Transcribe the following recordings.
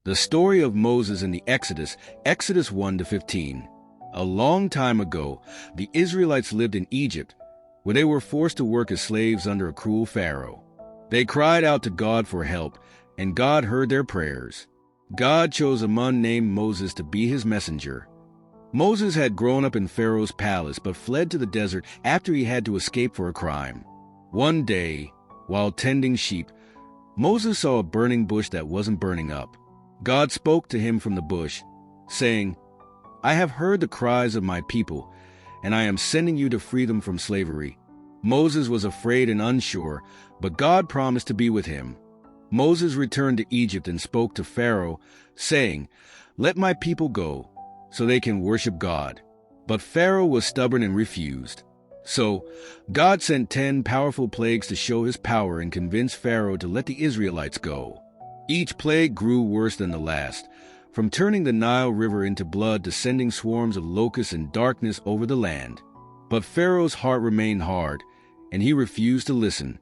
The story of Moses in the Exodus, Exodus 1-15. A long time ago, the Israelites lived in Egypt, where they were forced to work as slaves under a cruel Pharaoh. They cried out to God for help, and God heard their prayers. God chose a man named Moses to be his messenger. Moses had grown up in Pharaoh's palace but fled to the desert after he had to escape for a crime. One day, while tending sheep, Moses saw a burning bush that wasn't burning up. God spoke to him from the bush, saying, "I have heard the cries of my people, and I am sending you to free them from slavery." Moses was afraid and unsure, but God promised to be with him. Moses returned to Egypt and spoke to Pharaoh, saying, "Let my people go, so they can worship God." But Pharaoh was stubborn and refused. So God sent 10 powerful plagues to show his power and convince Pharaoh to let the Israelites go. Each plague grew worse than the last, from turning the Nile River into blood to sending swarms of locusts and darkness over the land. But Pharaoh's heart remained hard, and he refused to listen.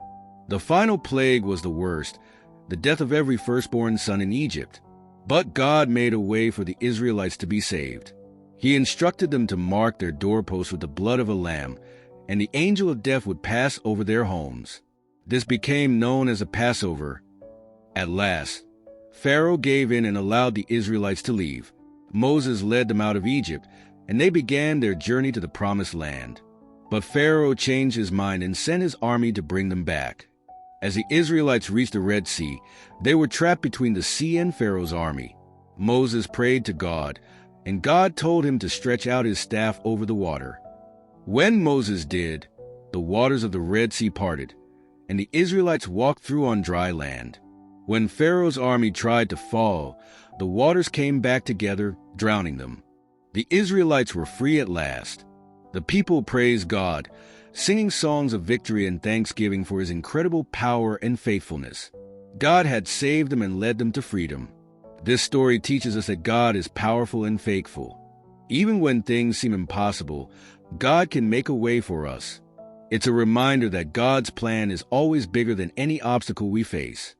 The final plague was the worst, the death of every firstborn son in Egypt. But God made a way for the Israelites to be saved. He instructed them to mark their doorposts with the blood of a lamb, and the angel of death would pass over their homes. This became known as a Passover. At last, Pharaoh gave in and allowed the Israelites to leave. Moses led them out of Egypt, and they began their journey to the Promised Land. But Pharaoh changed his mind and sent his army to bring them back. As the Israelites reached the Red Sea, they were trapped between the sea and Pharaoh's army. Moses prayed to God, and God told him to stretch out his staff over the water. When Moses did, the waters of the Red Sea parted, and the Israelites walked through on dry land. When Pharaoh's army tried to fall, the waters came back together, drowning them. The Israelites were free at last. The people praised God, singing songs of victory and thanksgiving for his incredible power and faithfulness. God had saved them and led them to freedom. This story teaches us that God is powerful and faithful. Even when things seem impossible, God can make a way for us. It's a reminder that God's plan is always bigger than any obstacle we face.